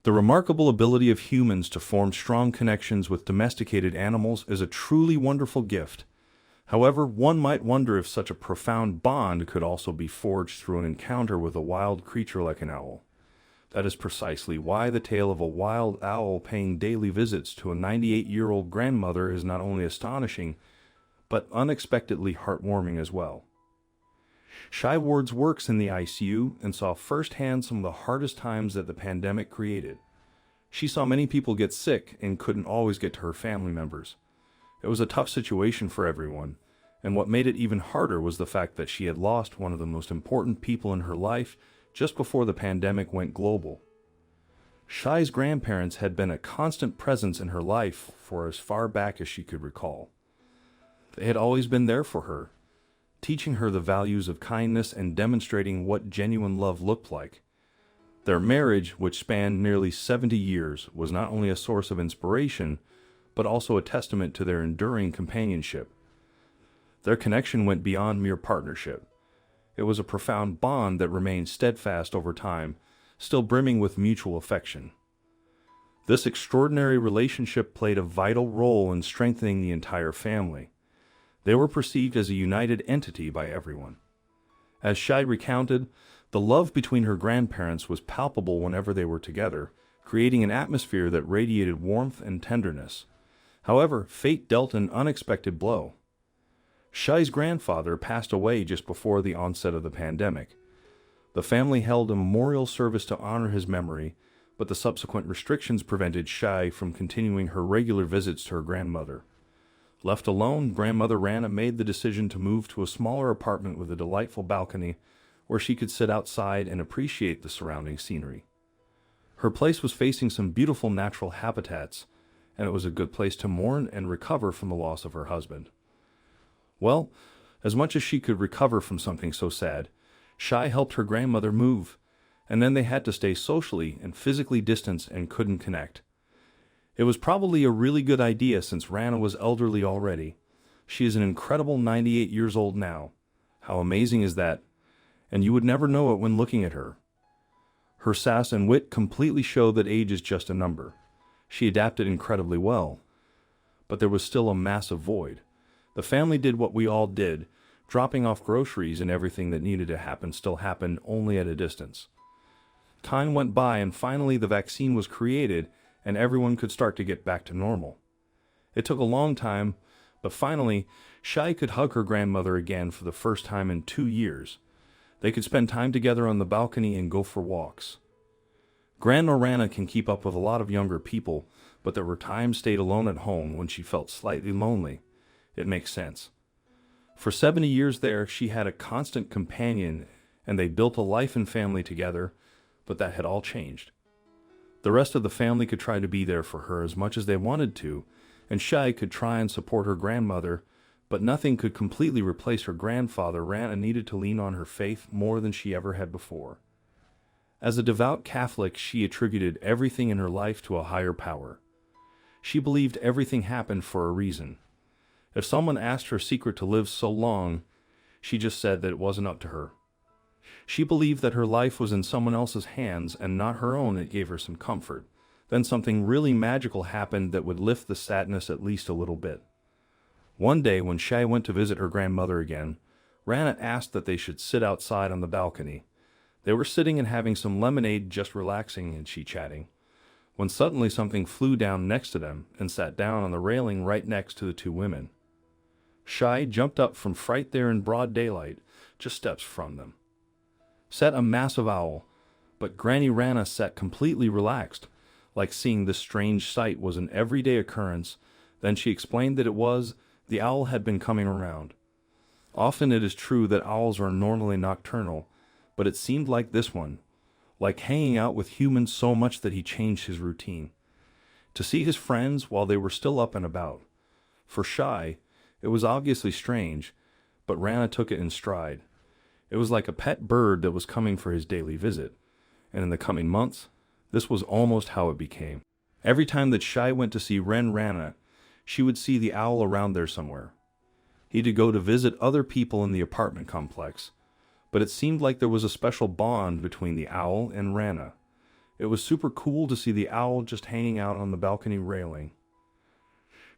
The remarkable ability of humans to form strong connections with domesticated animals is a truly wonderful gift. However, one might wonder if such a profound bond could also be forged through an encounter with a wild creature like an owl. That is precisely why the tale of a wild owl paying daily visits to a 98-year-old grandmother is not only astonishing, but unexpectedly heartwarming as well. Shy Ward's works in the ICU and saw firsthand some of the hardest times that the pandemic created. She saw many people get sick and couldn't always get to her family members. It was a tough situation for everyone, and what made it even harder was the fact that she had lost one of the most important people in her life just before the pandemic went global. Shy's grandparents had been a constant presence in her life for as far back as she could recall. They had always been there for her, teaching her the values of kindness and demonstrating what genuine love looked like. Their marriage, which spanned nearly 70 years, was not only a source of inspiration, but also a testament to their enduring companionship. Their connection went beyond mere partnership. It was a profound bond that remained steadfast over time, still brimming with mutual affection. This extraordinary relationship played a vital role in strengthening the entire family. They were perceived as a united entity by everyone. As Shy recounted, the love between her grandparents was palpable whenever they were together, creating an atmosphere that radiated warmth and tenderness. However, fate dealt an unexpected blow. Shy's grandfather passed away just before the onset of the pandemic. The family held a memorial service to honor his memory, but the subsequent restrictions prevented Shy from continuing her regular visits to her grandmother. Left alone, Grandmother Rana made the decision to move to a smaller apartment with a delightful balcony where she could sit outside and appreciate the surrounding scenery. Her place was facing some beautiful natural habitats, and it was a good place to mourn and recover from the loss of her husband. Well, as much as she could recover from something so sad, Shy helped her grandmother move, and then they had to stay socially and physically distanced and couldn't connect. It was probably a really good idea since Rana was elderly already. She is an incredible 98 years old now. How amazing is that? And you would never know it when looking at her. Her sass and wit completely show that age is just a number. She adapted incredibly well. But there was still a massive void. The family did what we all did, dropping off groceries and everything that needed to happen still happened only at a distance. Time went by and finally the vaccine was created and everyone could start to get back to normal. It took a long time, but finally, Shy could hug her grandmother again for the first time in 2 years. They could spend time together on the balcony and go for walks. Grandma Rana can keep up with a lot of younger people, but there were times stayed alone at home when she felt slightly lonely. It makes sense. For 70 years there, she had a constant companion, and they built a life and family together, but that had all changed. The rest of the family could try to be there for her as much as they wanted to, and Shy could try and support her grandmother, but nothing could completely replace her grandfather. Rana needed to lean on her faith more than she ever had before. As a devout Catholic, she attributed everything in her life to a higher power. She believed everything happened for a reason. If someone asked her secret to live so long, she just said that it wasn't up to her. She believed that her life was in someone else's hands and not her own. It gave her some comfort. Then something really magical happened that would lift the sadness at least a little bit. One day when Shay went to visit her grandmother again, Rana asked that they should sit outside on the balcony. They were sitting and having some lemonade, just relaxing and she-chatting, when suddenly something flew down next to them and sat down on the railing right next to the two women. Shy jumped up from fright there in broad daylight, just steps from them. Sat a massive owl, but Granny Rana sat completely relaxed, like seeing this strange sight was an everyday occurrence. Then she explained that the owl had been coming around. Often it is true that owls are normally nocturnal, but it seemed like this one, like hanging out with humans so much that he changed his routine. To see his friends while they were still up and about. For Shy, it was obviously strange, but Rana took it in stride. It was like a pet bird that was coming for his daily visit, and in the coming months, this was almost how it became. Every time that Shy went to see Rana, she would see the owl around there somewhere. He'd go to visit other people in the apartment complex, but it seemed like there was a special bond between the owl and Rana. It was super cool to see the owl just hanging out on the balcony railing.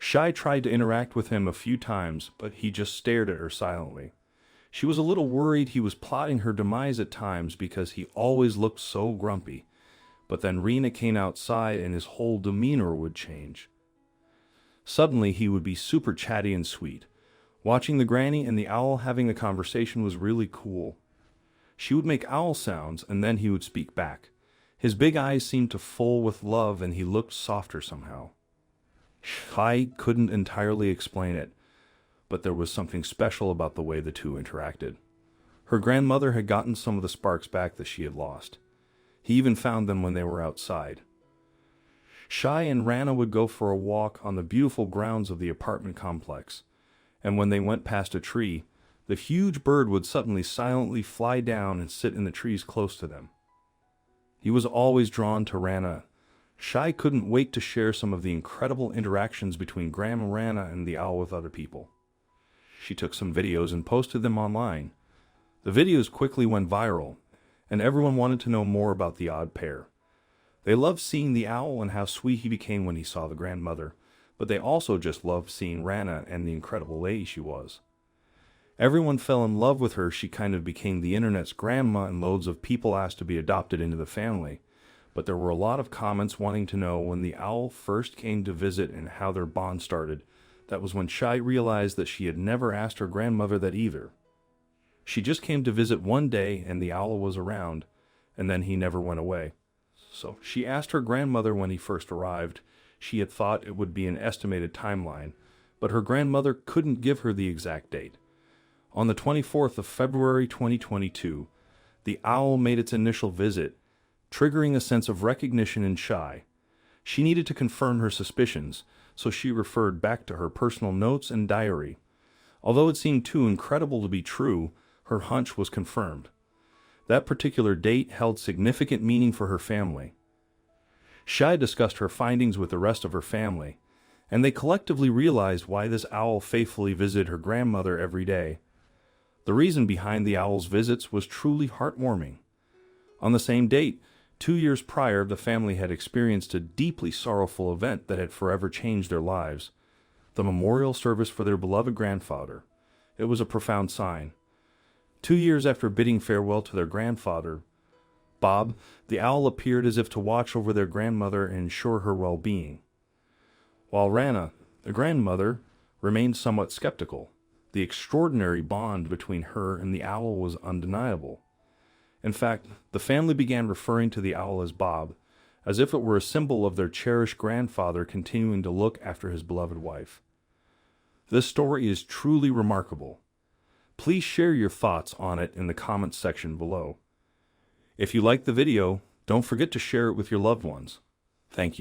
Shy tried to interact with him a few times, but he just stared at her silently. She was a little worried he was plotting her demise at times because he always looked so grumpy. But then Rena came outside and his whole demeanor would change. Suddenly he would be super chatty and sweet. Watching the granny and the owl having a conversation was really cool. She would make owl sounds and then he would speak back. His big eyes seemed to full with love and he looked softer somehow. Shy couldn't entirely explain it, but there was something special about the way the two interacted. Her grandmother had gotten some of the sparks back that she had lost. He even found them when they were outside. Shy and Rana would go for a walk on the beautiful grounds of the apartment complex, and when they went past a tree, the huge bird would suddenly silently fly down and sit in the trees close to them. He was always drawn to Rana. Shy couldn't wait to share some of the incredible interactions between Grandma Rana and the owl with other people. She took some videos and posted them online. The videos quickly went viral, and everyone wanted to know more about the odd pair. They loved seeing the owl and how sweet he became when he saw the grandmother, but they also just loved seeing Rana and the incredible lady she was. Everyone fell in love with her. She kind of became the internet's grandma, and loads of people asked to be adopted into the family. But there were a lot of comments wanting to know when the owl first came to visit and how their bond started. That was when Shy realized that she had never asked her grandmother that either. She just came to visit one day and the owl was around, and then he never went away. So she asked her grandmother when he first arrived. She had thought it would be an estimated timeline, but her grandmother couldn't give her the exact date. On the 24th of February 2022, the owl made its initial visit, triggering a sense of recognition in Shy. She needed to confirm her suspicions, so she referred back to her personal notes and diary. Although it seemed too incredible to be true, her hunch was confirmed. That particular date held significant meaning for her family. Shy discussed her findings with the rest of her family, and they collectively realized why this owl faithfully visited her grandmother every day. The reason behind the owl's visits was truly heartwarming. On the same date, 2 years prior, the family had experienced a deeply sorrowful event that had forever changed their lives: the memorial service for their beloved grandfather. It was a profound sign. 2 years after bidding farewell to their grandfather, Bob, the owl appeared as if to watch over their grandmother and ensure her well-being. While Rana, the grandmother, remained somewhat skeptical. The extraordinary bond between her and the owl was undeniable. In fact, the family began referring to the owl as Bob, as if it were a symbol of their cherished grandfather continuing to look after his beloved wife. This story is truly remarkable. Please share your thoughts on it in the comments section below. If you liked the video, don't forget to share it with your loved ones. Thank you.